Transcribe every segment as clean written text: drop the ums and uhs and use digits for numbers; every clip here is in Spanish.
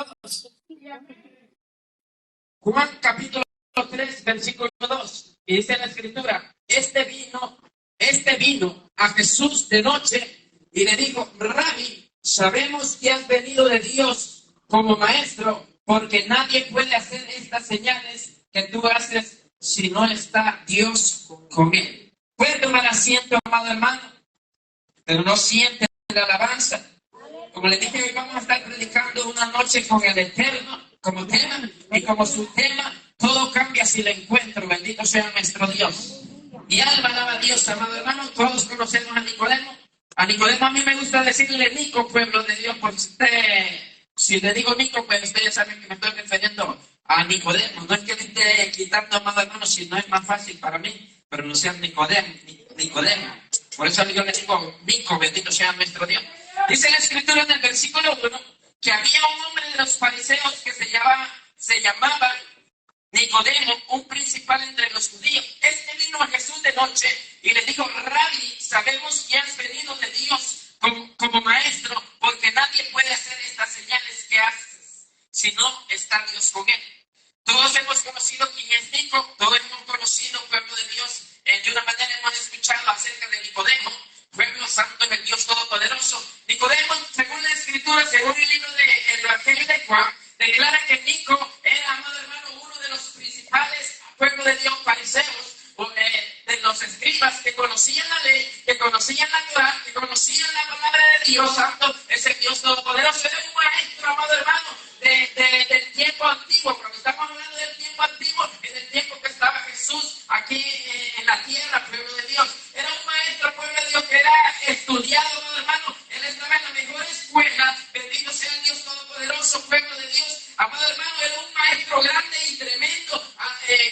todos. Juan capítulo 3, versículo 2. Y dice la escritura, este vino a Jesús de noche y le dijo, Rabbi, sabemos que has venido de Dios como maestro, porque nadie puede hacer estas señales que tú haces si no está Dios con él. Puede tomar asiento, amado hermano, pero no siente la alabanza. Como les dije, hoy vamos a estar predicando una noche con el Eterno como tema, y como su tema, todo cambia si lo encuentro. Bendito sea nuestro Dios. Y alma alaba a Dios, amado hermano. Todos conocemos a Nicodemo. A Nicodemo a mí me gusta decirle Nico, pueblo de Dios, porque si le digo Nico, pues ustedes saben que me estoy refiriendo a Nicodemo. No es que le esté quitando, amado hermano, si no es más fácil para mí, pero no sea Nicodemo. Por eso yo le digo Nico, bendito sea nuestro Dios. Dice la escritura en el versículo 1 que había un hombre de los fariseos que se llamaba Nicodemo, un principal entre los judíos. Este vino a Jesús de noche y le dijo, Rabbi, sabemos que has venido de Dios como maestro, porque nadie puede hacer estas señales que haces si no está Dios con él. Todos hemos conocido quién es Nico, todos hemos conocido, pueblo de Dios, de una manera hemos escuchado acerca de Nicodemo. Pueblo santo es el Dios Todopoderoso. Nicodemo, según la Escritura, según el libro del Evangelio de Juan, declara que Nico era, amado hermano, uno de los principales, pueblo de Dios, fariseos, de los escribas que conocían la ley, que conocían la Torá, que conocían la palabra de Dios Santo, ese Dios Todopoderoso. Era un maestro, amado hermano, del tiempo antiguo. Cuando estamos hablando del tiempo antiguo, en el tiempo que estaba Jesús aquí en la tierra, pueblo de Dios. Era un maestro, pueblo de Dios, que era estudiado, amado hermano. Él estaba en la mejor escuela. Bendito sea el Dios Todopoderoso, pueblo de Dios. Amado hermano, era un maestro grande y tremendo,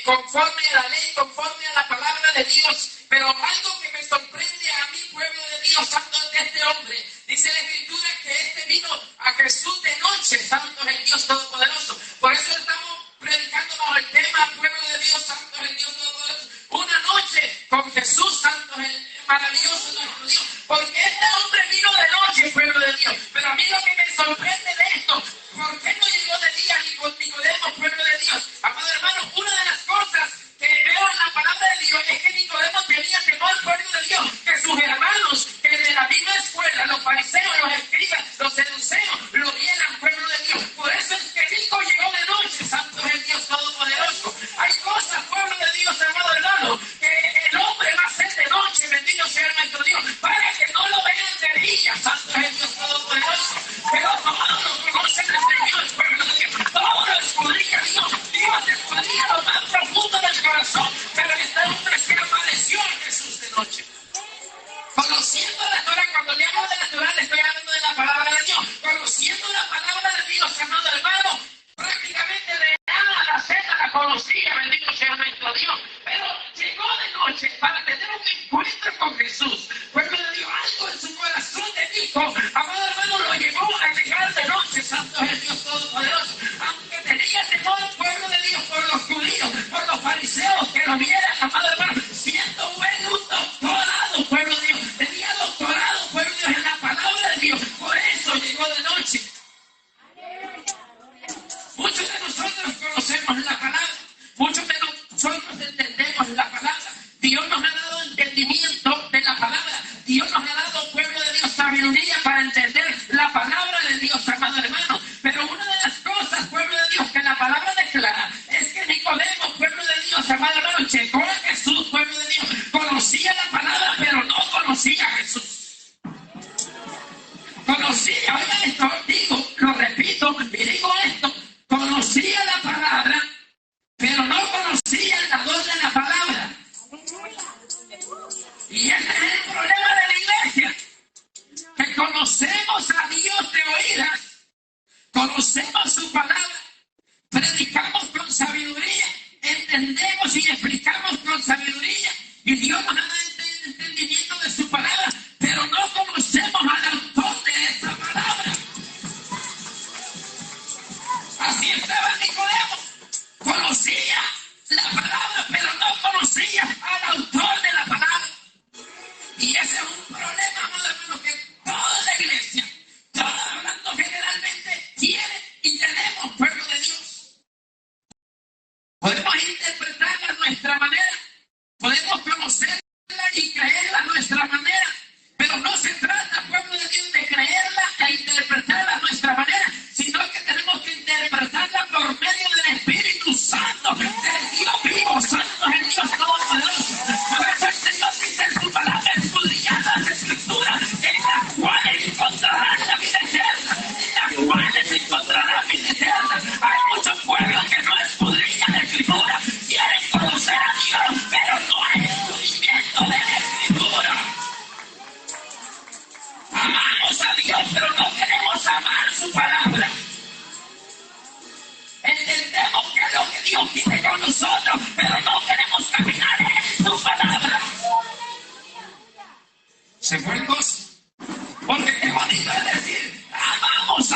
conforme a la ley, conforme a la palabra de Dios. Pero algo que me sorprende a mí, pueblo de Dios, santo es de este hombre. Dice la Escritura que este vino a Jesús de noche, santo es el Dios Todopoderoso. Por eso estamos predicando bajo el tema, pueblo de Dios, santo es el Dios Todopoderoso. Una noche con Jesús, santo es el maravilloso nuestro Dios. Porque este hombre vino de noche, pueblo de Dios. Pero a mí lo que me sorprende de esto, ¿por qué no llegó de día ni con Nicodemo, pueblo de Dios? Amado hermano, una de las cosas que veo en la palabra de Dios es que Nicodemo tenía temor, pueblo de Dios, que sus hermanos, que de la misma escuela, los fariseos, los escribas, los seduceos, lo vieran, pueblo de Dios. Por eso es que Nico llegó de noche, santo es el Dios Todopoderoso. Hay cosas, pueblo de Dios, amado hermano, que el hombre va a hacer de noche, bendito sea nuestro Dios, para que no lo vean de día, santo es el Dios Todopoderoso. Pero todos los conocen al Señor, pueblo de Dios, todos lo escudriña Dios, Dios escudriña lo más profundo del corazón, pero este hombre se apareció a Jesús de noche. Conociendo la Torah, cuando le hablo de la Torah, le estoy hablando de la palabra de Dios. Conociendo la palabra de Dios, amado hermano, prácticamente de A a la Z la conocía, bendito sea nuestro Dios. Pero llegó de noche para tener un encuentro con Jesús. Pueblo de Dios, algo en su corazón de Nico, amado hermano, lo llevó a llegar de noche, santo es el Dios Todopoderoso. Aunque tenía temor, pueblo de Dios, por los judíos, por los fariseos que lo vieran, amado hermano, siendo un doctorado, pueblo de Dios, tenía doctorado, pueblo de Dios, en la palabra de Dios. Por eso llegó de noche. Muchos de nosotros conocemos la palabra, muchos de nosotros entendemos la palabra. Dios nos ha dado entendimiento de la palabra. Dios nos ha dado, pueblo de Dios, sabiduría para entender la palabra de Dios, amado hermano. Pero una de las cosas, pueblo de Dios, que la palabra declara es que Nicodemo, pueblo de Dios, amado hermano, llegó a Jesús, pueblo de Dios, conocía la palabra, pero no conocía a Jesús. Conocía, oigan esto, lo repito y digo esto, conocía la palabra, pero no conocía el dador de la palabra. Y ese es el problema de la iglesia, que conocemos a Dios de oídas, conocemos su palabra, predicamos con sabiduría, entendemos y explicamos con sabiduría, y Dios nos da entendimiento de su palabra, pero no conocemos al autor de esa palabra. Así estaba Nicodemo, conocía la palabra, pero no conocía al autor de la palabra. Y ese es un problema, amado hermano, que toda la iglesia, toda hablando generalmente, quiere y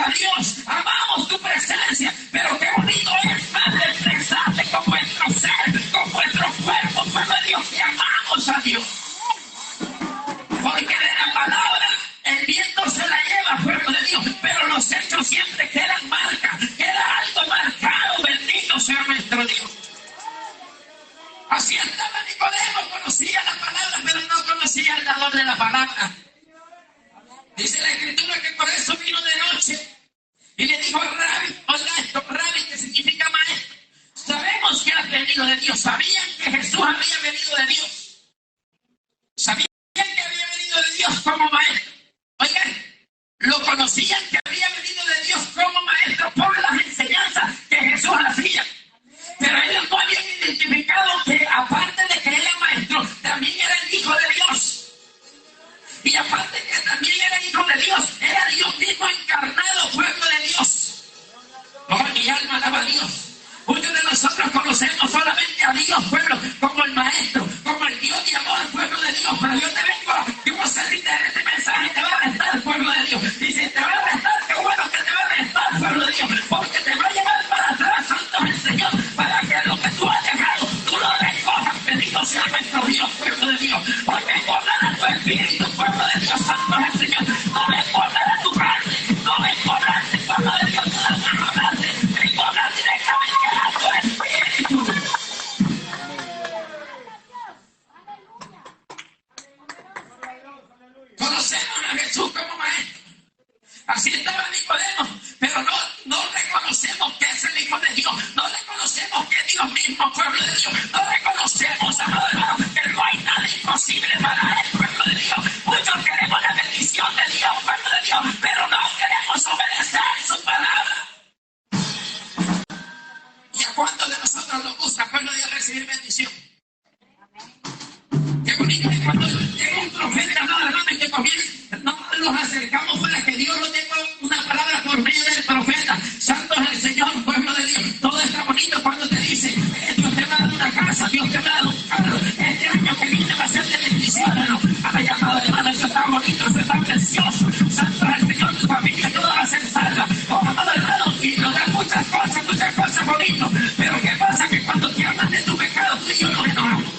a Dios, amamos tu presencia, pero qué bonito es manifestarte con vuestro ser, con vuestro cuerpo, pueblo de Dios, que amamos a Dios. Porque de la palabra el viento se la lleva, pueblo de Dios, pero los hechos siempre quedan marcas, queda algo marcado, bendito sea nuestro Dios. Así estaba Nicodemo, conocía la palabra, pero no conocía el dador de la palabra. Dice la Escritura que por eso vino de noche y le dijo: Rabí, oiga esto, Rabí, que significa maestro. Sabemos que has venido de Dios. Sabían que Jesús había venido de Dios. Sabían que había venido de Dios como maestro. Oigan, lo conocían que había venido de Dios como maestro por las enseñanzas que Jesús hacía. Pero ellos no habían identificado que aparte de que era maestro, también era el Hijo de Dios. Y aparte que también era Hijo de Dios, era Dios mismo encarnado, pueblo de Dios. Oh, mi alma alaba a Dios. Muchos de nosotros conocemos solamente a Dios, pueblo, como el maestro, como el Dios de amor, pueblo de Dios. Pero yo te vengo a salirte de este mensaje, te va a restar, pueblo de Dios. Y si te va a restar, qué bueno que te va a restar, pueblo de Dios, porque te va a llevar para atrás, santo es el Señor, para que lo que tú has dejado, tú lo recojas, bendito sea nuestro Dios, pueblo de Dios. Porque vengo a hablar a tu espíritu, pueblo de Dios, santo es el Señor. No vengo a hablar a tu carne, no vengo a hablarte, pueblo de Dios, no vengo a hablarte, vengo a hablar directamente a tu espíritu. Conocemos a Jesús como maestro. Así estaba Nicodemo, pero no reconocemos que es el Hijo de Dios. No reconocemos que es Dios mismo, pueblo de Dios. No reconocemos, amado hermano, que no hay nada imposible para él, pueblo de Dios. Muchos queremos la bendición de Dios, pueblo de Dios, pero no queremos obedecer su palabra. ¿Y a cuántos de nosotros nos gusta, pueblo de Dios, recibir bendición? Qué bonito es cuando llega un profeta, no, hermano, que comienza, no nos acercamos para que Dios nos tenga una palabra por medio del profeta. Santo es el Señor, pueblo de Dios. Todo está bonito cuando te dice: Dios te va a dar una casa, Dios te va a dar un carro. Este año que viene va a ser de bendición, hermano. Ay, amado hermano, eso está bonito, eso está precioso. Santo es el Señor, tu familia toda va a ser salva. Oh, amado hermano, y nos da muchas cosas bonitas. Pero ¿qué pasa? Que cuando te hablan de tu pecado, tú y yo nos enojamos.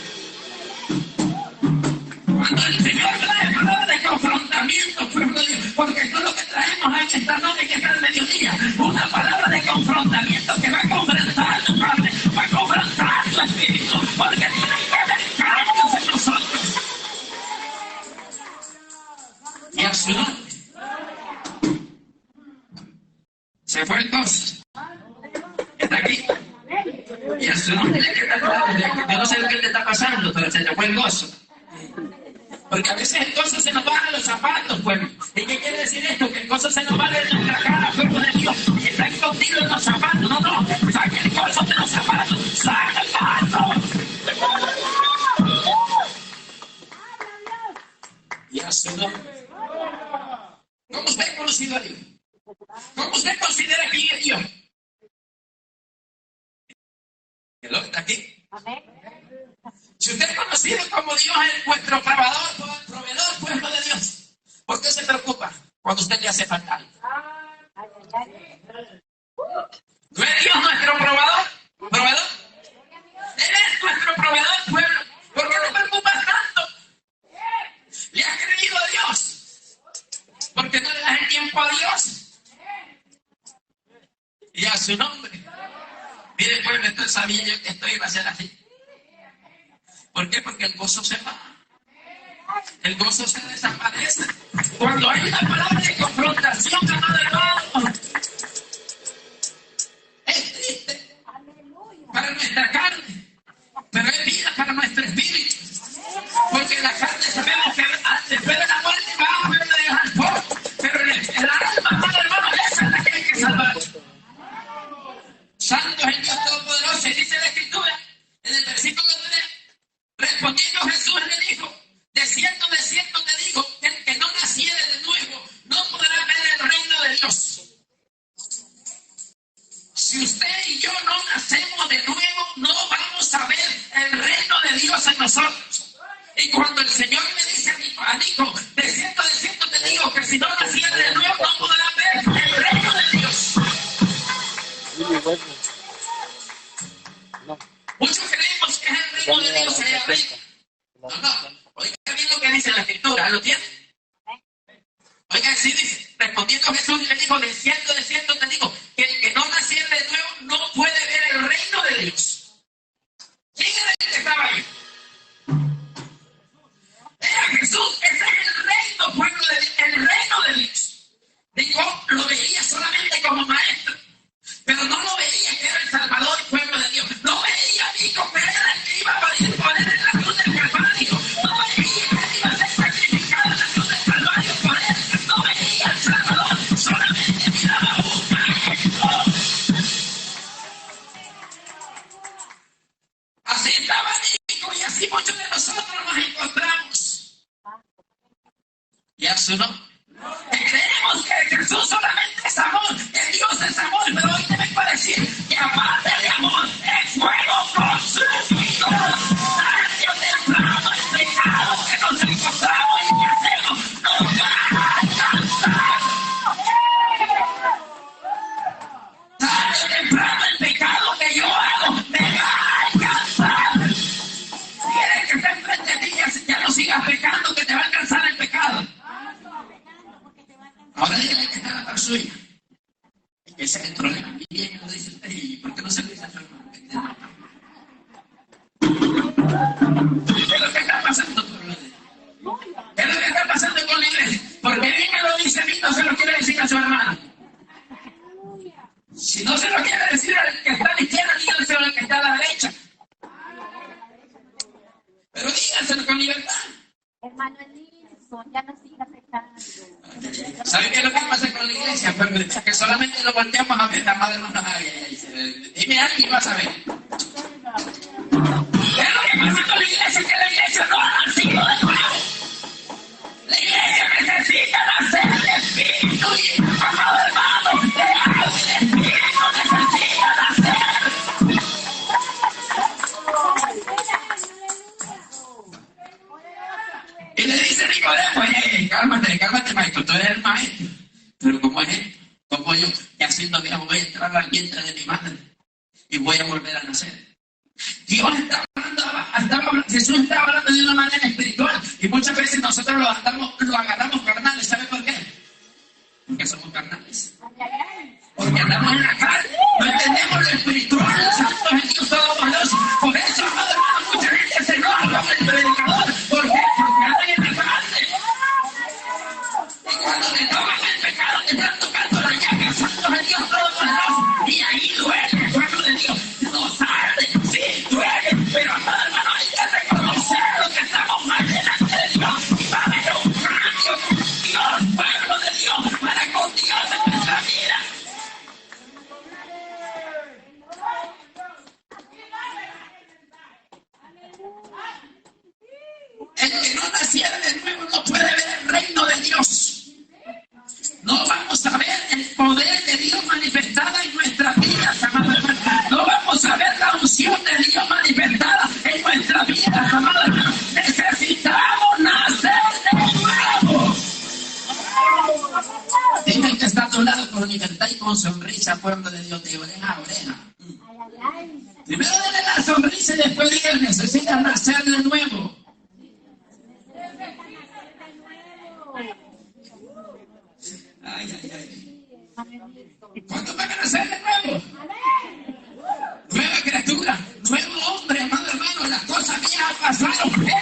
Cuando el Señor trae palabras de confrontamiento, pueblo de Dios, porque esto es lo que traemos a esta noche, que está al mediodía, una palabra de confrontamiento que va a confrontar tu carne, va a confrontar tu espíritu, porque tiene que haber cambios en nosotros. Y a su nombre se fue el gozo. Está aquí. Y a su nombre le queda claro. Yo no sé lo que te está pasando, pero se te fue el gozo. Porque a veces el gozo se nos va a los zapatos, pueblo. ¿Y qué quiere decir esto? Que el gozo se nos va de nuestra cara, pueblo de Dios. Y está escondido en los zapatos. No. Saca el gozo de los zapatos. Saca el gozo. Y a su nombre. ¿Cómo usted ha conocido a Dios? ¿Cómo usted considera quién es Dios? ¿El otro está aquí? Amén. Si usted es conocido como Dios es vuestro proveedor, pueblo de Dios, ¿por qué se preocupa cuando usted le hace falta algo? ¿No es Dios nuestro proveedor? Él es nuestro proveedor, pueblo. ¿Por qué te preocupas tanto? ¿Le has creído a Dios? ¿Por qué no le das el tiempo a Dios? Y a su nombre. Mire, pueblo, esto sabía yo que esto iba a ser así. ¿Por qué? Porque el gozo se va. El gozo se desaparece. Cuando hay una palabra de confrontación, hermano, es triste para nuestra carne, pero es vida para nuestro espíritu. Porque la carne sabemos que después de la muerte va a haber de dejar poco, pero el alma, hermano, esa es la que hay que salvar. Santo es el Dios Todopoderoso. Y dice la Escritura, en el versículo 3, respondiendo Jesús le dijo: de cierto te digo, que el que no naciere de nuevo no podrá ver el reino de Dios. Si usted y yo no nacemos de nuevo, no vamos a ver el reino de Dios en nosotros. Y cuando el Señor me dice a Nico, de cierto te digo, que si no naciere de nuevo no podrá ver el reino de dijo, de cierto te digo, que el que no naciera de nuevo no puede ver el reino de Dios. ¿Quién era el que estaba ahí? Era Jesús. Ese es el reino, pueblo de Dios, el reino de Dios. Digo, lo veía solamente como maestro, pero no lo veía que era el Salvador, pueblo de Dios. No veía a Hijo, que era el que iba a poner en la cruz del Calvario. No veía que iba a ser sacrificado en la cruz del Calvario por él. No veía al Salvador, solamente miraba a un maestro. Así estaba Nico y así muchos de nosotros nos encontramos. ¿Y a su nombre? Creemos que Jesús solamente es amor, que Dios es amor, pero hoy te vengo a decir que aparte de amor es fuego consumido. Tarde o temprano el pecado que nos encontramos y que hacemos nos va a alcanzar. Tarde o temprano el pecado que yo hago me va a alcanzar. Si quieres que esté enfrente de ti, ya no sigas pecando, que te va a alcanzar el pecado. Ahora dígale que está la par suya. Ese es el problema. Y bien, lo dice usted, ¿y por qué no se lo dice a su hermano? ¿Qué es lo que está pasando con la iglesia? ¿Qué es lo que está pasando con la iglesia? Porque bien me lo dice a mí, no se lo quiere decir a su hermano. Si no se lo quiere decir al que está a la izquierda, díganselo al que está a la derecha. Pero díganselo con libertad. Hermano Elison, ya no siga pecando. ¿Sabe qué es lo que pasa con la iglesia? Pues que solamente lo volteamos a ver, la madre no nos dime algo y vas a ver. ¿Qué es lo que pasa con la iglesia? Que la iglesia no ha nacido de nuevo. La iglesia necesita nacer del Espíritu y, amado hermano, el Espíritu necesita nacer. Y le dice Nicodemo, cálmate, maestro, tú eres el maestro. Pero ¿cómo es esto? ¿Cómo yo, que haciendo viejo, voy a entrar al vientre de mi madre y voy a volver a nacer? Dios está hablando, Jesús está hablando de una manera espiritual y muchas veces nosotros lo agarramos carnales. ¿Sabe por qué? Porque somos carnales. Porque andamos en la carne, no entendemos lo espiritual, los santos en Dios todopoderoso. Por eso, amado hermano, mucha gente se enoja con el predicador. ¿Por qué? Porque andan en la carne. Y cuando te toman el pecado, te están tocando la llaga, santos en Dios todopoderoso. Y ahí duele el pueblo de Dios. Nos arde, sí, duele. Pero, amado hermano, hay que reconocer lo que estamos mal delante de Dios. Y va a haber un cambio con Dios, pueblo de Dios, para con Dios en nuestra vida. El que no naciera de nuevo no puede ver el reino de Dios. No vamos a ver el poder de Dios manifestada en nuestras vidas, amado hermano. No vamos a ver la unción de Dios manifestada en nuestras vidas, amado hermano. Necesitamos nacer de nuevo. Dime que está a tu lado con libertad y con sonrisa, pueblo de Dios, de oreja a oreja. Primero dale la sonrisa y después diga, necesitas nacer de nuevo. Ay. ¿Cuándo van a nacer de nuevo? Nueva criatura, nuevo hombre, amado hermano, las cosas viejas pasaron. Quiere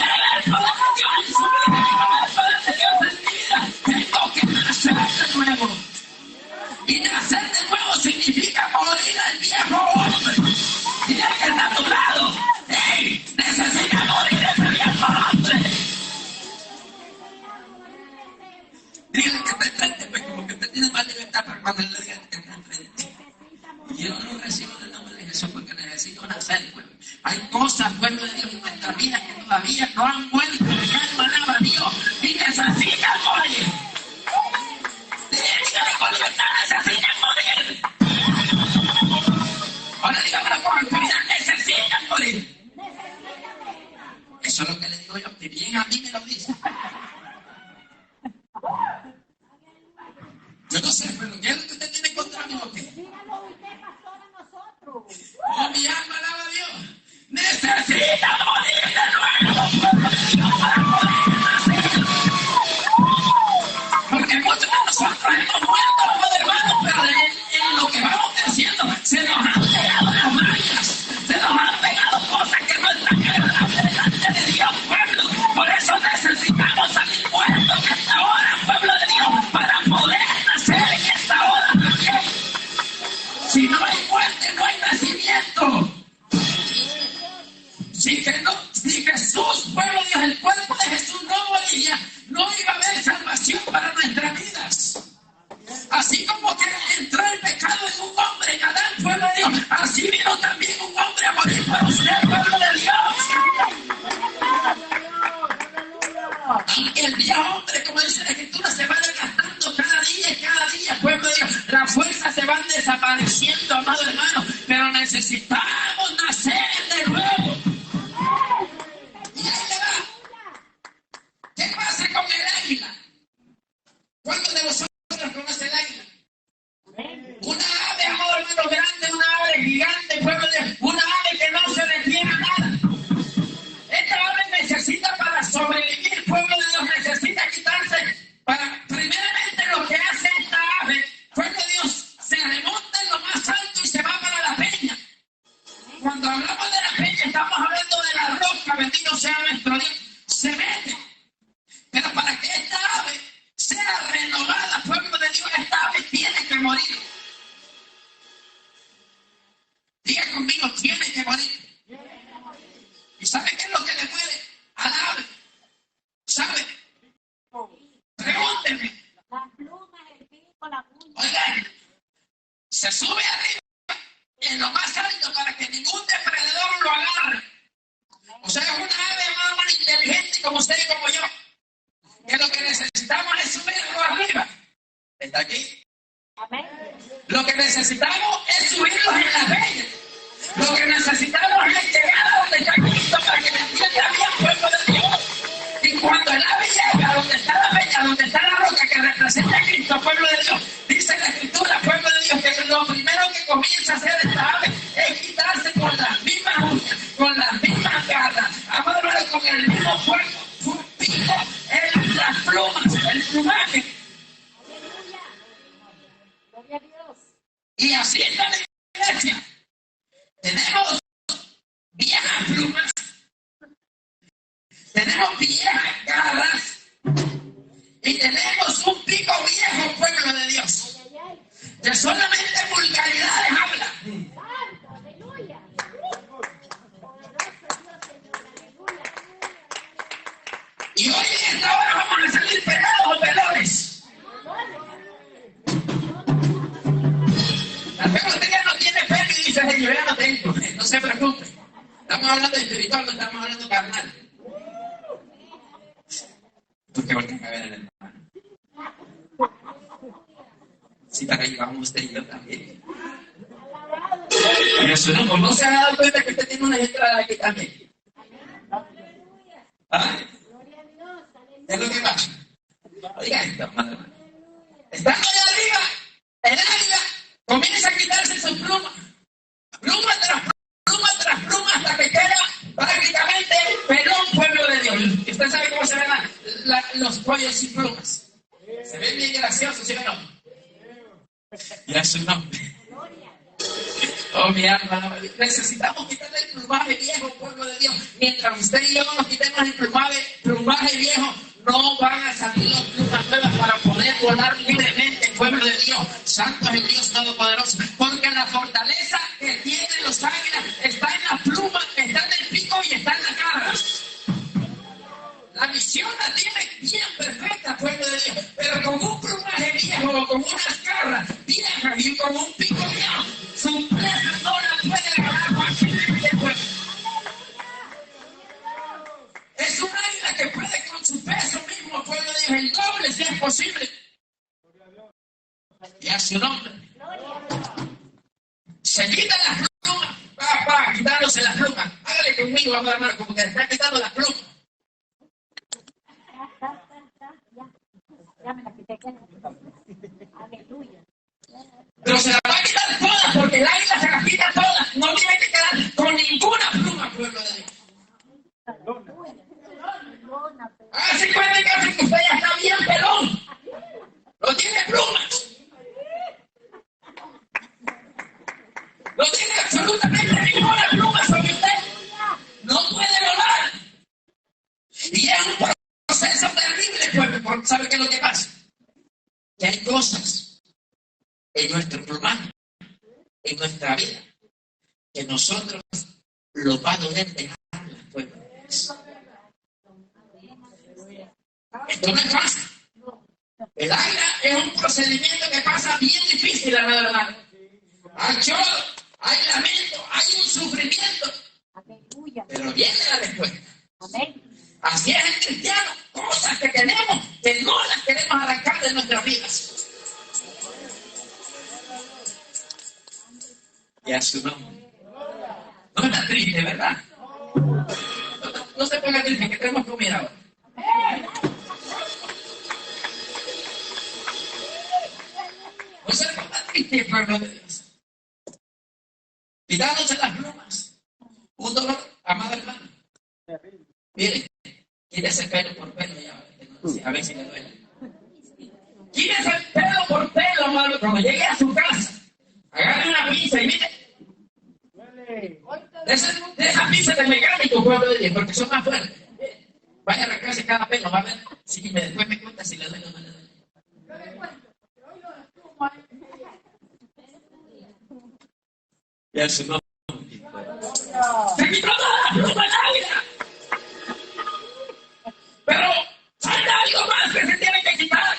ver el poder de Dios en su vida, el poder de Dios en mi vida. Tengo que nacer de nuevo. Y nacer de nuevo significa morir al viejo hombre. Y el que está a tu lado, ¡hey! Necesita morir ese viejo hombre. Dígale que está enfrente, pues como que usted tiene más libertad para cuando le diga que está enfrente. Y yo no recibo en el nombre de Jesús porque necesito nacer, pues. Hay cosas, pueblo de Dios, en nuestra vida que todavía no han muerto, que han emanado a Dios y necesitan morir. Dígale con libertad, necesitan morir. Ahora dígamelo con autoridad, necesitan morir. Eso es lo que le digo yo, que bien a mí me lo dice. Yo no sé, pero ¿qué es lo que usted tiene contra mí o qué? Dígalo usted, pastor, a nosotros. Oh, mi alma alaba a Dios. Necesita morir de nuevo para poder nacer. necesitamos nacer de nuevo. Y ahí le va. ¿Qué pasa con el águila? ¿Cuántos de vosotros conocen el águila? Una ave, amor hermano, grande, una ave gigante, pueblo de una ave que no se detiene a nada. Esta ave necesita para sobrevivir, pueblo de Dios, necesita quitarse primeramente lo que hace esta ave, pueblo de Dios, se remonta en lo más alto y se va para la peña. Cuando hablamos de la peña, estamos hablando de la roca, bendito sea nuestro Dios, se mete. Pero para que esta ave sea renovada, pueblo de Dios, esta ave tiene que morir. Diga conmigo, tiene que morir. ¿Y sabe qué es lo que le muere al ave? ¿Sabe? Pregúnteme. Las plumas, el pico, la punta. Oigan, se sube arriba en lo más alto para que ningún depredador lo agarre. O sea, es una ave más inteligente como usted y como yo. Que lo que necesitamos es subirlo arriba. ¿Está aquí? Amén. Lo que necesitamos es subirlos en la peña. Lo que necesitamos es llegar a donde está Cristo para que me entienda bien, pueblo de Dios. Y cuando el ave llega a donde está la peña, donde está la roca que representa a Cristo, pueblo de Dios, dice la Escritura, pueblo de Dios, que lo primero que comienza a hacer esta ave es quitarse con las mismas uñas, con las mismas garras, amarlo con el mismo fuego, su pico, las plumas, el plumaje. Gloria a Dios. Y así está la iglesia. Tenemos viejas plumas, tenemos viejas garras y tenemos un pico viejo, pueblo de Dios, que solamente vulgaridades habla. Santo, aleluya. Poderoso Dios, Señor, aleluya. Y hoy en esta hora vamos a salir pegados o pelones. Tal vez usted ya no tiene pelo y dice, yo ya no tengo. No se preocupe. Estamos hablando de espiritual, no estamos hablando carnal. ¿Por qué voltean a ver en el hermano? Sí, para ahí vamos usted y yo también. Y eso no se ha dado cuenta que usted tiene una entrada aquí también. ¿Ah? ¿Qué es lo que pasa? Oiga esto, madre. Estando allá arriba, el águila comienza a quitarse sus plumas. Pluma tras pluma, hasta que queda prácticamente pelón, pueblo de Dios. Y usted sabe cómo se ven los pollos sin plumas. Se ven bien graciosos, ¿sí o no? Ya es su nombre. Oh, mi alma, necesitamos quitarle el plumaje viejo, pueblo de Dios. Mientras usted y yo no nos quitemos el plumaje viejo, no van a salir las plumas nuevas para poder volar libremente, pueblo de Dios. Santo es el Dios Todopoderoso. Porque la fortaleza que tienen los águilas está en las plumas, está en el pico y está en las garras. La visión la tiene bien perfecta, pueblo de Dios. Pero con un plumaje viejo o con unas garras viejas y con un pico viejo, su presa no la puede agarrar fácilmente, pueblo. Es un águila que puede con su peso mismo, pueblo de Dios, el doble si es posible. Y a su nombre. Se quitan las plumas, quitándose las plumas. Hágale conmigo, hermano, como que se está quitando las plumas. Ya me la quité. Aleluya. Pero se las va a quitar todas, porque el águila se las quita todas. No tiene que quedar con ninguna pluma, pueblo de Dios. Hágase cuenta que usted ya está bien pelón. No tiene plumas. No tiene absolutamente ninguna pluma sobre usted. No puede volar. Y es un proceso terrible, pueblo, porque ¿sabe qué es lo que pasa? Que hay cosas en nuestro plumaje, en nuestra vida, que nosotros lo va a doler dejarlas, pueblo. Esto no es fácil. El águila es un procedimiento que pasa bien difícil, hermano. Hay lloro, hay lamento, hay un sufrimiento. Pero viene la respuesta. Así es el cristiano. Cosas que tenemos que no las queremos arrancar de nuestras vidas. Y a su nombre. anda triste, ¿verdad? No se ponga triste, que tenemos comida ahora. No se ponga triste, pueblo de Dios. Quitándose las plumas. Un dolor, amado hermano. Mire, quítese pelo por pelo ya. A ver si le duele. Quítese el pelo por pelo, amado. Cuando llegue a su casa, agarre una pinza y mire. De esa pinza de mecánico, pueblo de Dios, porque son más fuertes. Vaya a arrancarse cada pelo, va a ver. Si después me cuenta si le duele o no le duele. Y al su nombre. ¡Se quitó toda la pluma en la vida! Pero falta algo más que se tiene que quitar.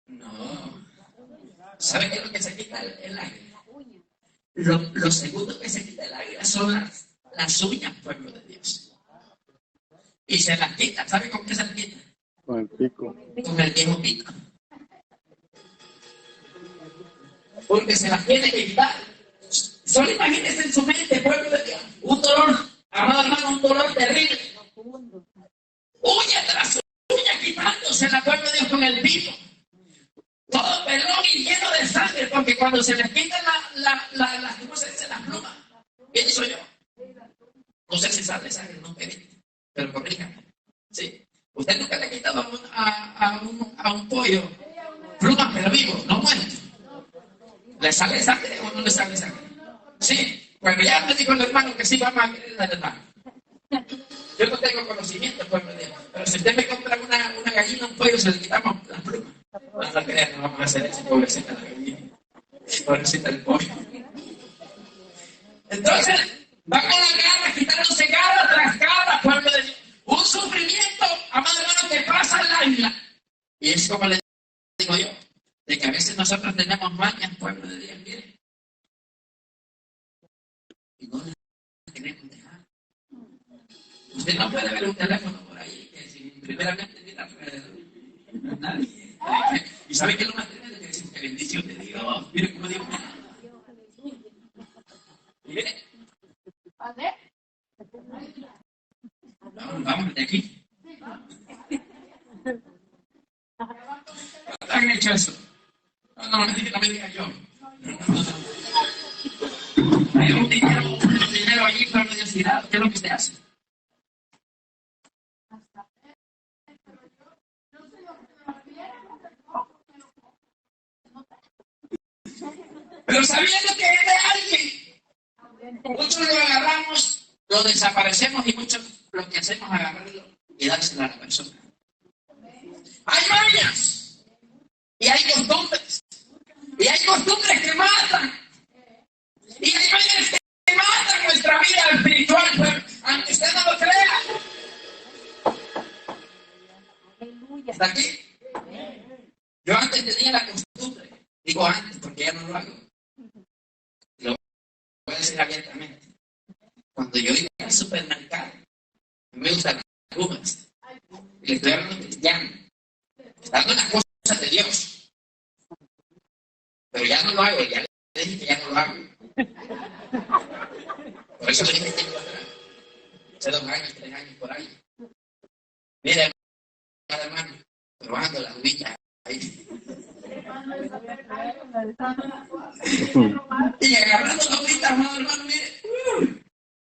No. ¿Sabe qué es lo que se quita el águila? Lo segundo que se quita el águila son las uñas, pueblo de Dios. Y se las quita. ¿Sabe con qué se las quita? Con el pico. Con el viejo pico. Porque se las tiene que quitar. Solo imagínense en su mente, pueblo de Dios, un dolor, amado hermano, un dolor terrible. Uña tras uña quitándose la pueblo de Dios con el pico. Todo pelón y lleno de sangre, porque cuando se les quitan ¿cómo se dice? Las plumas. ¿Quién soy yo? No sé si sale sangre, no me visto, pero corríjame. Sí. Usted nunca le ha quitado a un pollo plumas, pero vivo, no muerto. ¿Le sale sangre o no le sale sangre? Sí. Bueno, ya me dijo el hermano que sí vamos a querer al hermano. Yo no tengo conocimiento, pueblo de Dios. Pero si usted me compra una gallina, un pollo, se le quitamos las plumas. No crean, no vamos a hacer eso, pobrecita la gallina. Pobrecita el pollo. Entonces, va con la garra, quitándose garra tras garra, pueblo de Dios. Un sufrimiento, amado hermano, que pasa al águila. Y es como le digo yo, de que a veces nosotros tenemos mañas, pueblo de Dios, mire. Y no las queremos dejar. Usted no puede ver un teléfono por ahí que si primeramente mira alrededor, no es nadie. ¿Y sabe qué es lo más tremendo? Que decimos que bendición de Dios. Mire cómo Dios me ama. Y mire. Vamos de aquí. ¿Han hecho eso? No me diga yo. Hay un dinero allí para la universidad. ¿Qué es lo que usted hace? Pero sabiendo que es de alguien, muchos lo agarramos, lo desaparecemos y muchos lo que hacemos es agarrarlo y dárselo a la persona. Hay mañas y hay costumbres que matan y hay mañas que matan nuestra vida espiritual, pero aunque usted no lo crea. ¿Está aquí? Yo antes tenía la costumbre, digo antes porque ya no lo hago. Lo voy a decir abiertamente. Cuando yo iba al supermercado, me gustan las plumas. Y le estoy hablando cristiano. Estando en las cosas de Dios. Pero ya no lo hago, ya le dije que ya no lo hago. Por eso le dije tiempo atrás. Hace 2 años, 3 años por ahí. Mira, hermano, probando las uñas ahí. Y agarrando la hojita, amado hermano, mire.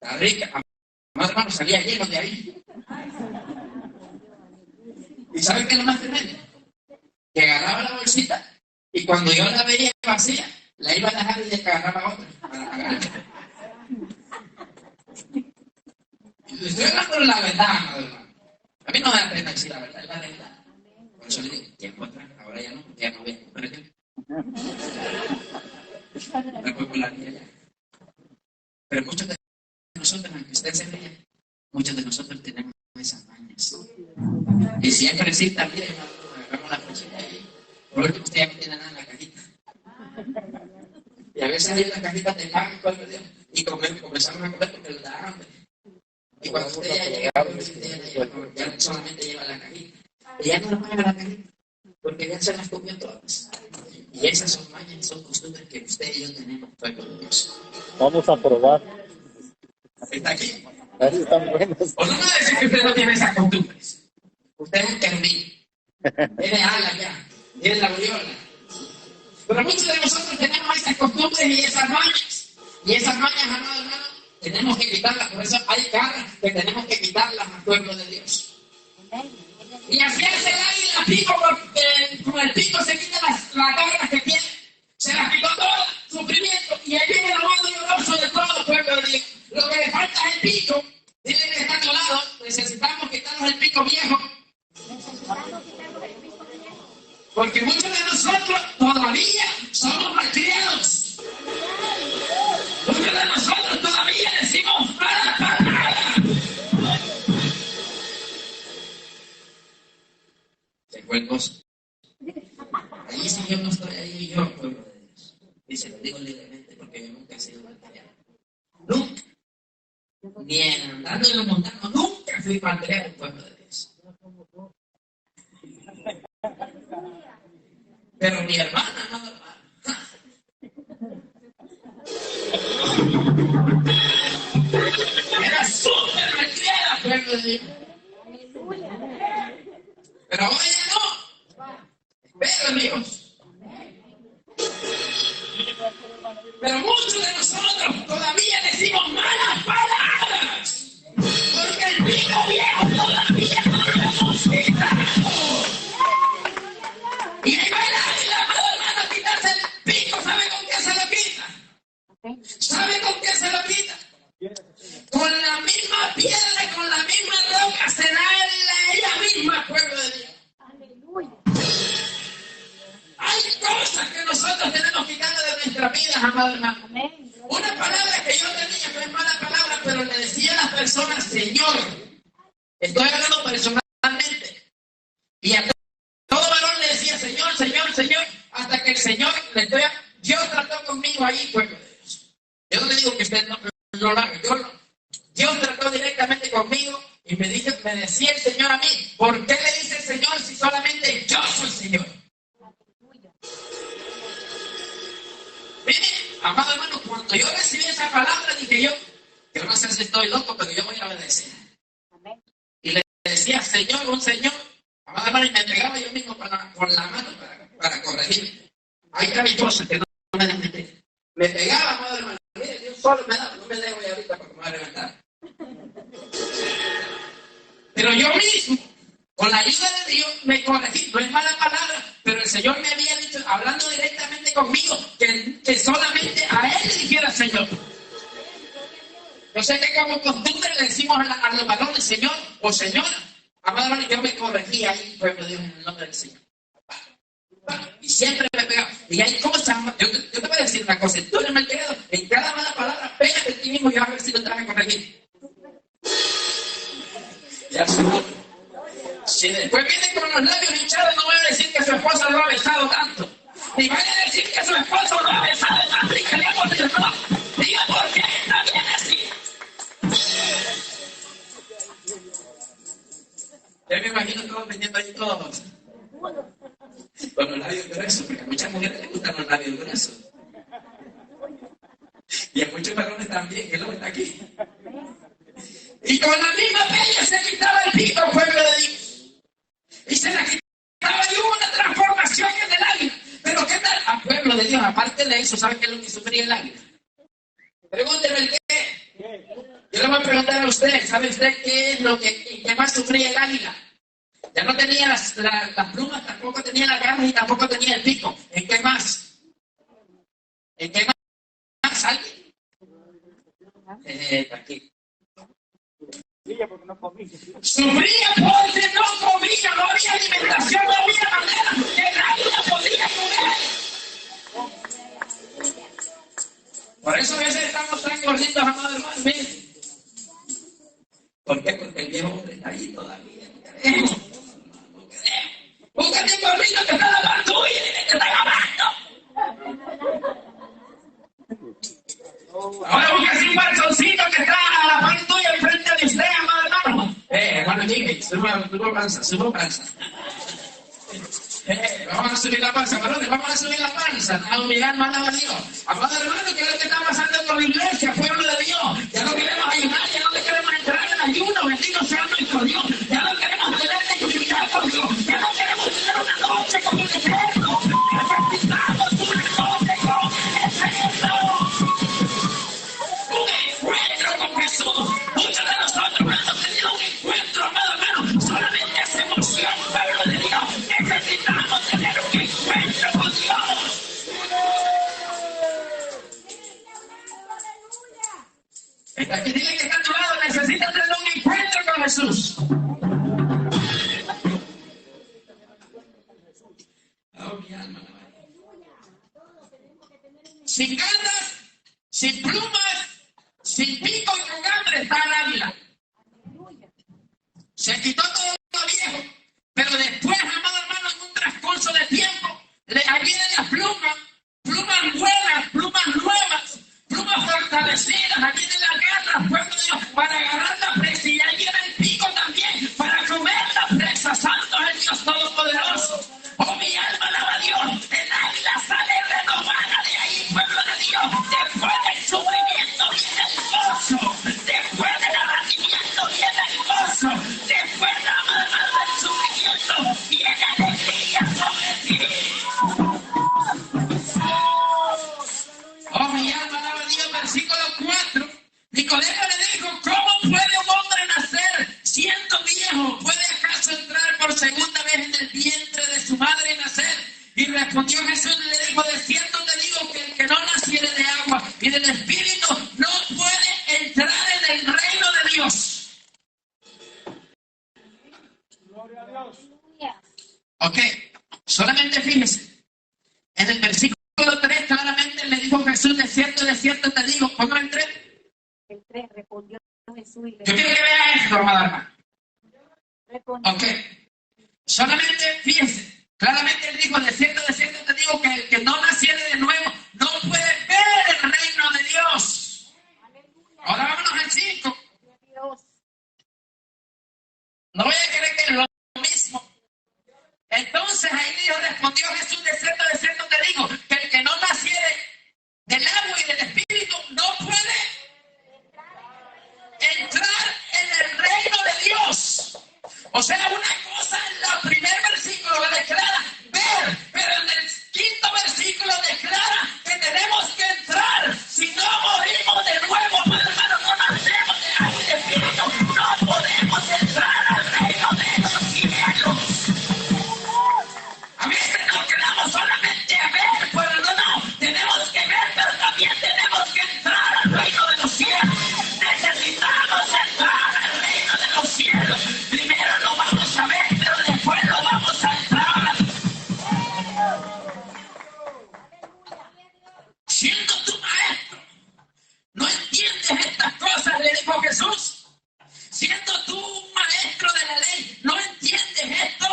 Está rica. Amado hermano, salía lleno de ahí. ¿Y saben qué es lo más tremendo? Que agarraba la bolsita y cuando yo la veía vacía, la iba a dejar y le agarraba otra para pagarla. Y estoy hablando de la verdad, amado hermano. A mí no me da pena decir la verdad, es la verdad. Por eso le digo, tiempo atrás, ahora ya no, ya no voy a comprar aquel. La popularidad ya. Pero muchos de nosotros, aunque usted se ría, muchos de nosotros tenemos esas mañas. Y siempre sí, también agarramos la bolsita ahí. Por último, usted ya no tiene nada en la cajita. Y a veces hay una cajita de pan, y comenzamos a comer porque le da hambre. Y cuando usted ya llega, ya solamente lleva la cajita. Y ya no le mueve la cajita, porque ya se las comió todas. Y esas son mañas, son costumbres que usted y yo tenemos, pueblo de Dios. Vamos a probar. ¿Está aquí? Así están buenos. O no me va a decir que usted no tiene esas costumbres. Usted es un querubín. Tiene alas ya. Tiene la aureola. Pero muchos de nosotros tenemos esas costumbres y esas mañas. Y esas mañas, amado hermano, tenemos que quitarlas. Por eso hay garras que tenemos que quitarlas al pueblo de Dios. Y así hace el águila pico, con el pico se quita las garras que tiene. Se las quitó todas, sufrimiento. Y ahí viene lo más doloroso de todo el pueblo de Dios. Lo que le falta es el pico. Dile que está a tu lado. Necesitamos quitarnos el pico viejo. Porque muchos de nosotros todavía somos malcriados. Muchos de nosotros todavía decimos mala palabra. Se fue el gozo. Allí sí yo no estoy, ahí yo, pueblo de Dios. Y se lo digo libremente porque yo nunca he sido malcriado. Nunca. Ni en andando en lo mundano, nunca fui malcriado en pueblo de Dios. Pero mi hermana, no hermano. Era súper malcriada, pueblo de Dios. Pero ahora ya no. Espero en Dios. Pero muchos de nosotros todavía decimos malas palabras. Porque el pico viejo todavía no lo hemos quitado. Y ahí va el águila, amado hermano, a quitarse el pico. ¿Sabe con qué se lo quita? ¿Sabe con qué se lo quita? Con la misma piedra y con la misma roca será ella misma, pueblo de Dios. Hay cosas que nosotros tenemos quitando de nuestras vidas, amado hermano. Una palabra que yo tenía, no es mala palabra, pero le decía a las personas, Señor. Estoy hablando personalmente. Y a todo varón le decía, Señor, Señor, Señor, hasta que el Señor Dios trató conmigo ahí, pueblo de Dios. Yo no le digo que usted no lo haga, yo no. Dios trató directamente conmigo y me decía el Señor a mí, ¿por qué le dice el Señor si solamente yo soy Señor? Mire, amado hermano, cuando yo recibí esa palabra, dije yo no sé si estoy loco, pero yo voy a obedecer. Y le decía, Señor, un Señor, amado hermano, y me pegaba yo mismo con la mano para corregirme. Ahí está mi cosa, que no me deja meter. Me pegaba, amado hermano, mire, Dios solo me daba, no me dejo ahorita porque me va a reventar. Pero yo mismo, con la ayuda de Dios, me corregí. No es mala palabra, pero el Señor me había dicho, hablando directamente conmigo, que solamente a Él le dijera Señor. Yo sé que como costumbre le decimos a los varones Señor o Señora. Amado hermano, yo me corregí ahí, pueblo de Dios, en el nombre del Señor. Y siempre me pegaba. Y hay cosas, yo te voy a decir una cosa, tú eres malcriado, en cada mala palabra, pégate a ti mismo y vas a ver si lo te vas a corregir. Ya seguro. Si después viene con los labios hinchados, no voy a decir que su esposa lo ha besado tanto. Ni vaya a decir que su esposo lo ha besado tanto y que le ha podido no. Diga por qué está bien así. Ya me imagino todos vendiendo ahí todos. Con los labios gruesos, porque a muchas mujeres les gustan los labios gruesos. Y a muchos varones también, que luego está aquí. Y con la misma peña se quitaba el pico, pueblo de Dios. Y se la quitaba y hubo una transformación en el águila. Pero ¿qué tal? Al pueblo de Dios, aparte de eso, ¿sabe qué es lo que sufría el águila? Pregúnteme el qué. Yo le voy a preguntar a usted, ¿sabe usted qué es lo que más sufría el águila? Ya no tenía las plumas, tampoco tenía las garras y tampoco tenía el pico. ¿En qué más? ¿En qué más? ¿Alguien? Aquí. Sufría porque no comía, no había alimentación, no había manera que el águila podía comer. Por eso a veces estamos tan gorditos, amados hermanos. Miren. ¿Por qué? Porque el viejo hombre está ahí todavía. No queremos. Búscate un gordito que está a la par tuya y dile que está grabando. Ahora búscate un calzoncito que está a la par tuya enfrente de usted, amado hermano. Hermano, llegue, subo panza. Vamos a a subir la panza, varones, vamos a subir la panza, a humillar, no alaba a Dios. Amado hermano, ¿qué es lo que está pasando con la iglesia, pueblo de Dios? Ya no queremos ayunar, ya no queremos entrar en ayuno, bendito sea nuestro Dios. Ya no queremos tener necesidad por Dios, ya no queremos tener una noche con el Eterno. Necesitamos una noche con el Eterno. Un encuentro con Jesús. Muchos de nosotros no hemos tenido un encuentro, amado hermano. Solamente es emoción, pueblo de Dios. Necesitamos tener un encuentro con Dios. Y dile que está a tu lado, necesitas tener un encuentro con Jesús. Oh, mi alma. Sin garras, sin plumas, sin pico y con hambre está el águila. Se quitó todo lo viejo, pero después, amado hermano, en un transcurso de tiempo, ahí vienen las plumas, plumas buenas, plumas nuevas, plumas fortalecidas, ahí vienen las garras, pueblo de Dios, para agarrar la presa, y ahí viene el pico también, para comer la presa. Santo es el Dios Todopoderoso. Oh, mi alma alaba a Dios. El águila sale renovada de ahí, pueblo de Dios. Después del sufrimiento viene el gozo. Después del abatimiento viene el gozo. Después del sufrimiento viene alegría sobre ti. Oh, mi alma alaba a Dios. Versículo 4. Nicodemo le dijo, ¿cómo puede un hombre nacer siendo viejo? ¿Puede acaso entrar por segunda vez en el vientre de su madre y nacer? Y respondió Jesús y le dijo, de cierto te digo que el que no naciere de agua y del Espíritu no puede entrar en el reino de Dios. Gloria a Dios. Ok, solamente fíjese, en el versículo 3 claramente le dijo Jesús, de cierto te digo, ¿cómo entré? El 3 respondió Jesús y le Yo quiero que vea esto, amada hermana. respondió. Ok, solamente fíjese, claramente él dijo, de cierto te digo que el que no naciere de nuevo no puede ver el reino de Dios. Ahora vámonos al 5. No voy a creer que es lo mismo. Entonces ahí dijo, respondió Jesús, de cierto te digo que el que no naciere del agua y del Espíritu no puede entrar en el reino de Dios. O sea, una cosa en el primer versículo lo declara ver, pero en el quinto versículo declara que tenemos que entrar. Si no morimos de nuevo, pues, hermano, no nacemos de agua y de Espíritu, no podemos entrar al reino de los cielos. A veces nos quedamos solamente a ver, pero no, tenemos que ver, pero también tenemos que entrar al reino de los cielos. Necesitamos entrar al reino de los cielos. Primero lo vamos a ver, pero después lo vamos a entrar. Siendo tu maestro, no entiendes estas cosas, le dijo Jesús. Siendo tú un maestro de la ley, no entiendes esto.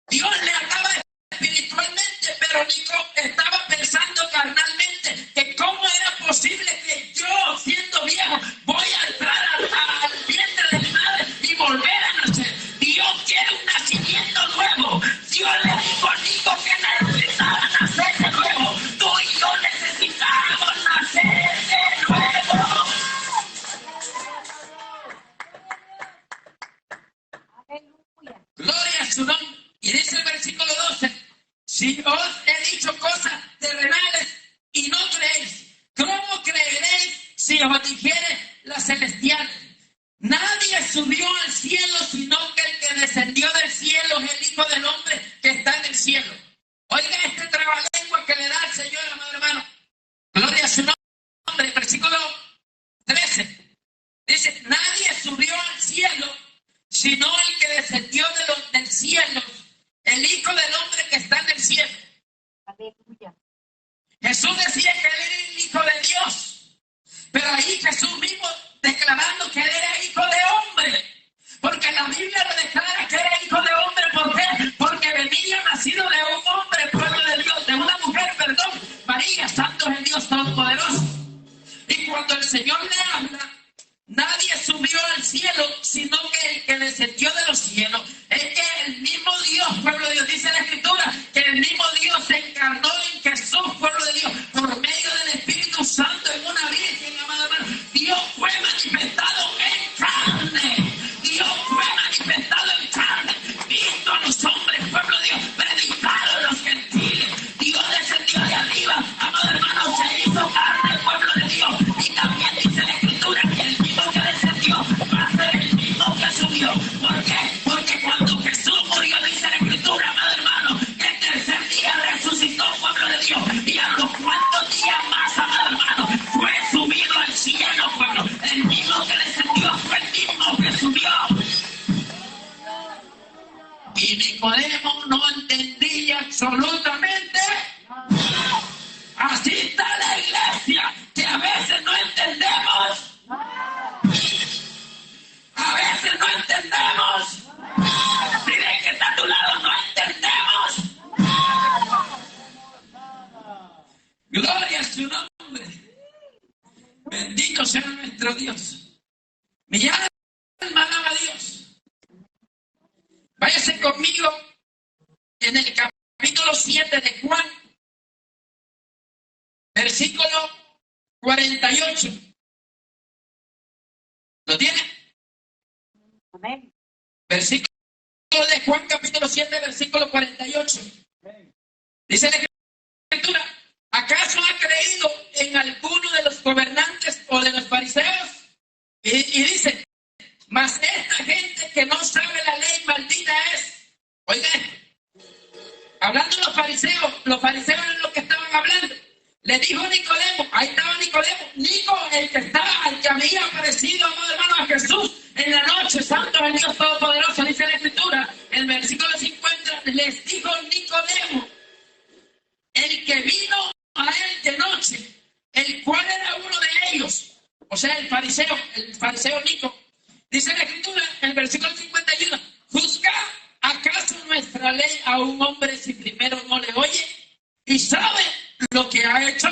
Dios le hablaba espiritualmente, pero Nico estaba pensando carnalmente que cómo era posible que yo, siendo viejo, voy a entrar al vientre de mi madre y volver a nacer. Dios quiere un nacimiento nuevo. Dios le dijo a Nico que necesitaba nacer de nuevo. Tú y yo necesitamos nacer de nuevo. Aleluya. Gloria a su nombre. Y dice el versículo 12, si os he dicho cosas terrenales y no creéis, ¿cómo creeréis si os dijere las celestiales? Nadie subió al cielo sino que el que descendió del cielo es el Hijo del Hombre que está en el cielo. Oiga este trabalengua que le da el Señor, amado hermano. Gloria a su nombre. Versículo 13. Dice, nadie subió al cielo sino el que descendió del cielo, el Hijo del Hombre que está en el cielo. Aleluya. Jesús decía que él era el Hijo de Dios, pero ahí Jesús mismo declarando que él era Hijo de Hombre, porque la Biblia lo declara que era Hijo de Hombre. ¿Por qué? Porque venía nacido de un hombre, pueblo de Dios, de una mujer, perdón, María. Santo es el Dios Todopoderoso. Y cuando el Señor le habla, nadie subió al cielo, sino que el que descendió de los cielos es que el mismo Dios, pueblo de Dios, Y Nicodemo no entendía absolutamente. Así está la iglesia, que a veces no entendemos. A veces no entendemos. Dile que está a tu lado, no entendemos. Gloria a su nombre. Bendito sea nuestro Dios. Mi alma alaba a Dios. Váyase conmigo en el capítulo 7 de Juan, versículo 48. ¿Lo tiene? Amén. Versículo de Juan, capítulo 7, versículo 48. Dice la Escritura: ¿acaso ha creído en alguno de los gobernantes o de los fariseos? Y dice: mas esta gente que no sabe la ley maldita es. Oiga, hablando de los fariseos eran los que estaban hablando. Le dijo Nicodemo, ahí estaba Nicodemo, el que había aparecido, amado hermano, a Jesús en la noche. Santo es el Dios Todopoderoso, dice la Escritura, el versículo 50, les dijo Nicodemo, el que vino a él de noche, el cual era uno de ellos, o sea, el fariseo Nico. Dice la Escritura, en el versículo 51, ¿juzga acaso nuestra ley a un hombre si primero no le oye y sabe lo que ha hecho?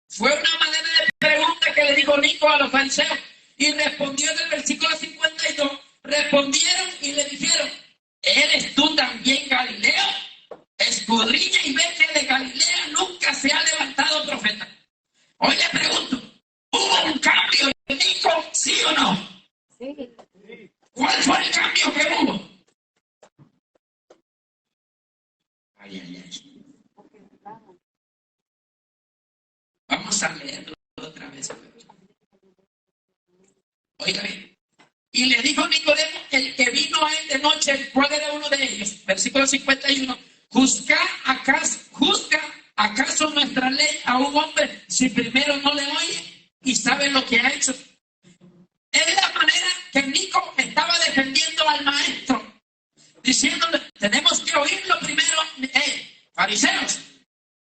Fue una manera de pregunta que le dijo Nico a los fariseos. Y respondió en el versículo 52, respondieron y le dijeron: ¿eres tú también Galileo? Escudriña y ve que de Galilea nunca se ha levantado profeta. Hoy le pregunto, ¿hubo un cambio en Nico, sí o no? Sí. ¿Cuál fue el cambio que hubo? Ay. Vamos a leerlo otra vez. Oiga bien. Y le dijo Nicodemo, el que vino a él de noche, el cual era uno de ellos, versículo 51, ¿juzga acaso nuestra ley a un hombre si primero no le oye y sabe lo que ha hecho? Es la manera que Nico estaba defendiendo al maestro, diciéndole: tenemos que oírlo primero. Fariseos,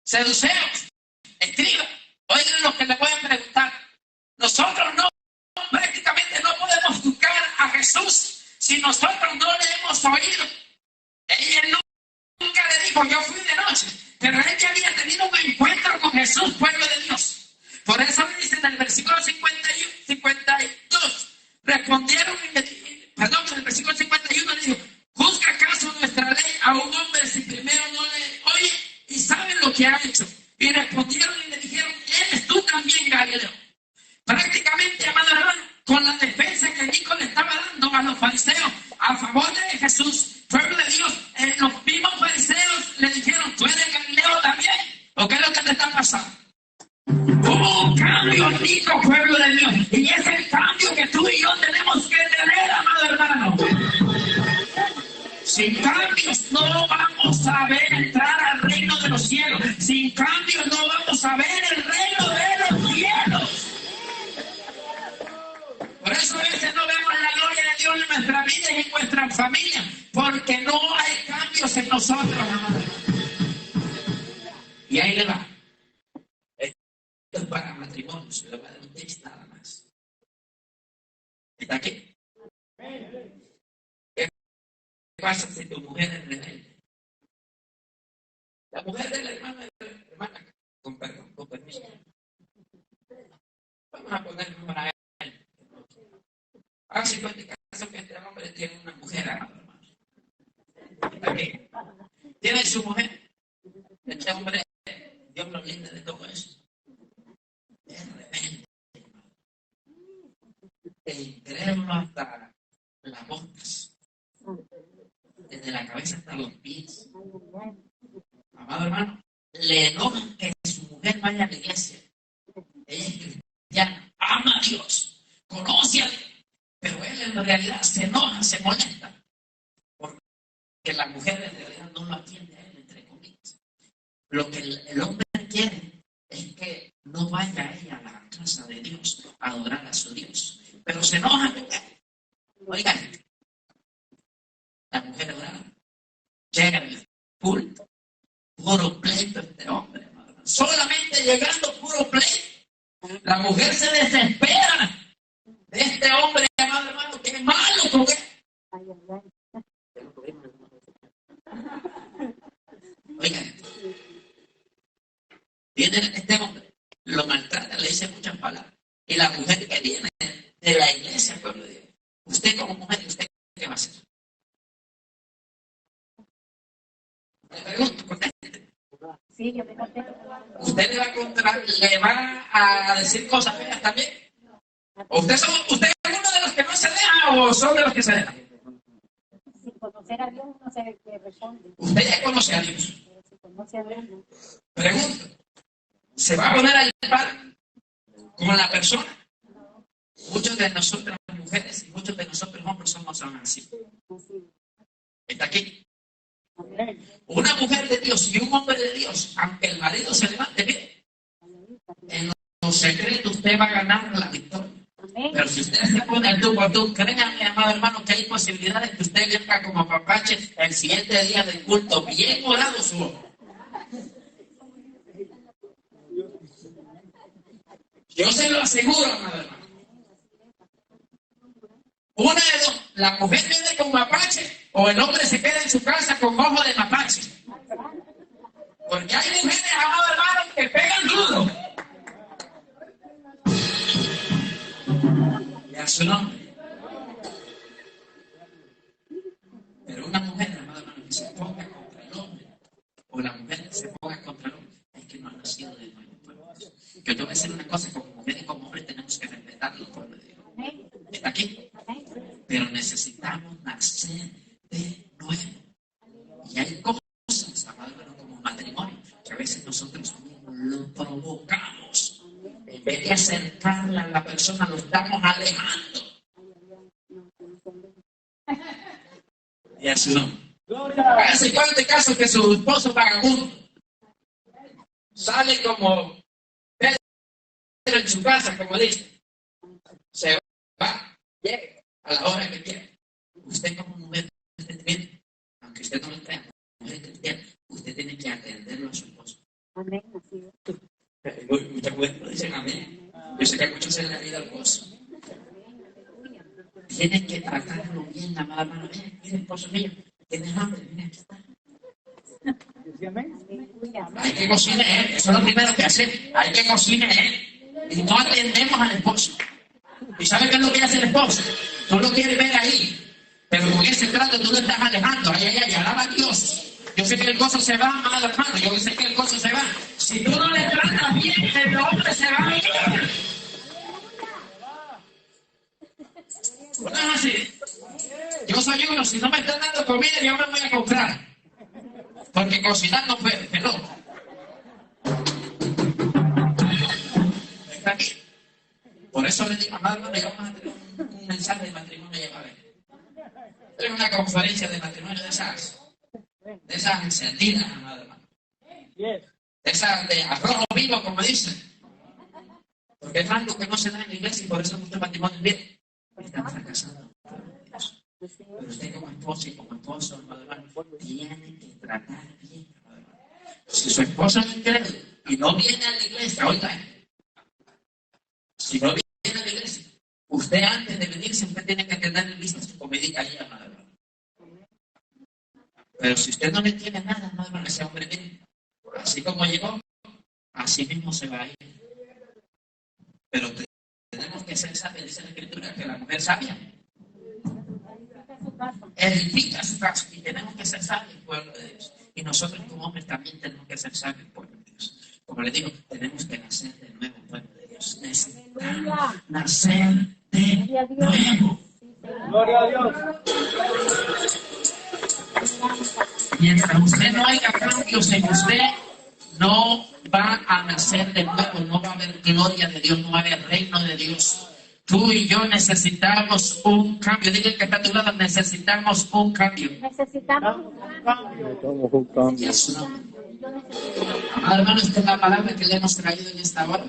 seduceos, escribas, oigan lo que le voy a preguntar. Nosotros prácticamente no podemos juzgar a Jesús si nosotros no le hemos oído. Ella nunca le dijo: yo fui de noche, pero él ya había tenido un encuentro con Jesús, pueblo de Dios. Por eso le dice en el versículo 52, respondieron en el versículo 51 le dijo: ¿juzga acaso nuestra ley a un hombre si primero no le oye y sabe lo que ha hecho? Y respondieron y le dijeron: ¿eres tú también Galileo? Prácticamente, amado hermano, con la defensa que Nico le estaba dando a los fariseos a favor de Jesús, pueblo de Dios, los mismos fariseos le dijeron: ¿tú eres Galileo también? ¿O qué es lo que te está pasando? Hubo un cambio, Nico, pueblo de Dios, y es el cambio que tú y yo tenemos que tener, amado hermano. Sin cambios no vamos a ver entrar al reino de los cielos. Sin cambios no vamos a ver el reino de los cielos. Por eso a veces no vemos la gloria de Dios en nuestra vida y en nuestra familia, porque no hay cambios en nosotros, amado. Y ahí le va. Esto es para matrimonio, se le va a dar un test nada más. ¿Está aquí? ¿Qué pasa si tu mujer es rebelde? La mujer de la hermana, con perdón, con permiso. Vamos a poner para él. Así fue el caso que este hombre tiene una mujer, hermano. ¿Está bien? Tiene su mujer. Este hombre, Dios lo libre de todo eso. Es rebelde. El incrédulo hasta las botas. Desde la cabeza hasta los pies. Amado hermano, le enoja que su mujer vaya a la iglesia. Ella es cristiana, ama a Dios, conoce a Dios, pero él en realidad se enoja, se molesta, porque la mujer en realidad no lo atiende a él, entre comillas. Lo que el hombre quiere es que no vaya ella a la casa de Dios a adorar a su Dios, pero se enoja con él. Oigan, la mujer oraba, llega el culto, puro pleito este hombre, hermano. Solamente llegando puro pleito. La mujer se desespera de este hombre, amado hermano, que es malo con él. Oigan, viene este hombre, lo maltrata, le dice muchas palabras. Y la mujer que viene de la iglesia, pueblo de Dios, usted como mujer, ¿usted qué va a hacer? Le pregunto, conteste. Sí, yo me contesto. ¿Usted le va a decir cosas feas también? ¿Usted es uno de los que no se deja o son de los que se dejan? Sin conocer a Dios no sé qué responde. Usted ya conoce a Dios. Pero si conoce a Dios, no. Pregunto, ¿se va a poner al par con la persona? Muchos de nosotros mujeres y muchos de nosotros hombres somos así. ¿Está aquí? Amén. Una mujer de Dios y un hombre de Dios, aunque el marido se levante bien, en lo secreto usted va a ganar la victoria. Amén. Pero si usted se pone al tú por tú, créanme, amado hermano, que hay posibilidades que usted venga como papache el siguiente día del culto, bien morado su ojo. Yo se lo aseguro, amado hermano. Una de dos, la mujer viene con mapache o el hombre se queda en su casa con ojo de mapache. Porque hay mujeres, amado hermano, que pegan duro. Y a su nombre. Pero una mujer, amado hermano, que se ponga contra el hombre, o la mujer que se ponga contra el hombre, es que no ha nacido de nuevo. Yo te voy a decir una cosa, como mujer y como hombre tenemos que respetarlo, pueblo de Dios. ¿Está aquí? Pero necesitamos nacer de nuevo. Y hay cosas, amado hermano, como matrimonio, que a veces nosotros mismos lo provocamos. En vez de acercarla a la persona, lo estamos alejando. Y así no. Hágase cuántos casos que su esposo vagabundo sale como Pedro en su casa, como dice. Se va, llega a la hora que quiere. Usted como mujer, aunque usted no lo crea, mujer cristiana, usted tiene que atenderlo a su esposo. Amén. Así es. Muchas mujeres lo dicen amén. Yo sé que a muchos se le ha ido al esposo. Tienes que tratarlo bien, amada hermana. Mira, esposo mío, tienes hambre, mira, aquí está. Hay que cocinar, eso es lo primero que hacer. Hay que cocinar, y no atendemos al esposo. ¿Y sabe qué es lo que hace el esposo? Tú lo quieres ver ahí, pero con ese trato tú lo estás alejando. Ay, alaba a Dios. Yo sé que el gozo se va, amado hermano. Yo sé que el gozo se va. Si tú no le tratas bien, el hombre se va a ir. No es así. Yo soy uno, si no me están dando comida, yo me voy a comprar. Porque cocinar no puede, que no. Está aquí. Por eso le digo, amado hermano, vamos a tener un mensaje de matrimonio ya para ver. Es una conferencia de matrimonio de esas encendidas, amado hermano. De esas de arrojo vivo, como dicen. Porque es algo que no se da en la iglesia y por eso muchos matrimonios bien están fracasando. Pero usted como esposa y como esposo, amado hermano, tiene que tratar bien, amado hermano. Si su esposa no cree y no viene a la iglesia, oiga, si no viene a la iglesia, usted antes de venir siempre tiene que tener lista su comidita ahí, amado hermano. Pero si usted no le tiene nada, amado hermano, ese hombre viene. Así como llegó, así mismo se va a ir. Pero tenemos que ser sabios, dice la Escritura, que la mujer sabia edifica su casa y tenemos que ser sabios, pueblo de Dios. Y nosotros como hombres también tenemos que ser sabios, pueblo de Dios. Como les digo, tenemos que nacer de nuevo, pueblo de Dios. Necesitamos nacer de nuevo. Gloria a Dios. Mientras usted no haya cambios en usted, no va a nacer de nuevo, no va a haber gloria de Dios, no va a haber reino de Dios. Tú y yo necesitamos un cambio. Diga que está a tu lado, necesitamos un cambio. Necesitamos un cambio. Y a su nombre. Amado hermano, esta es la palabra que le hemos traído en esta hora.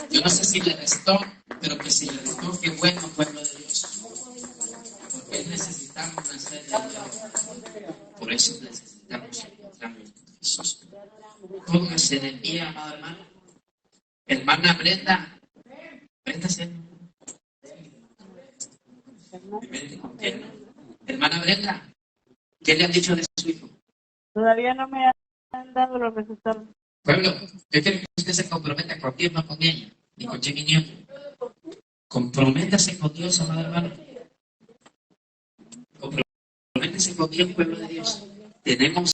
Yo no sé si le restó, pero que si le restó, qué bueno, pueblo de Dios. Porque necesitamos nacer de nuevo. Por eso eso necesitamos encontrarnos con Jesús. Póngase de pie, amado hermano. Hermana Brenda. Hermana Brenda, ¿qué le han dicho de su hijo? Todavía no me han dado los resultados. Pueblo, yo quiero que usted se comprometa con Dios, no con ella, ni con Jimmy Newton. Comprométase con Dios, amado hermano. Comprométase con Dios, pueblo de Dios. Tenemos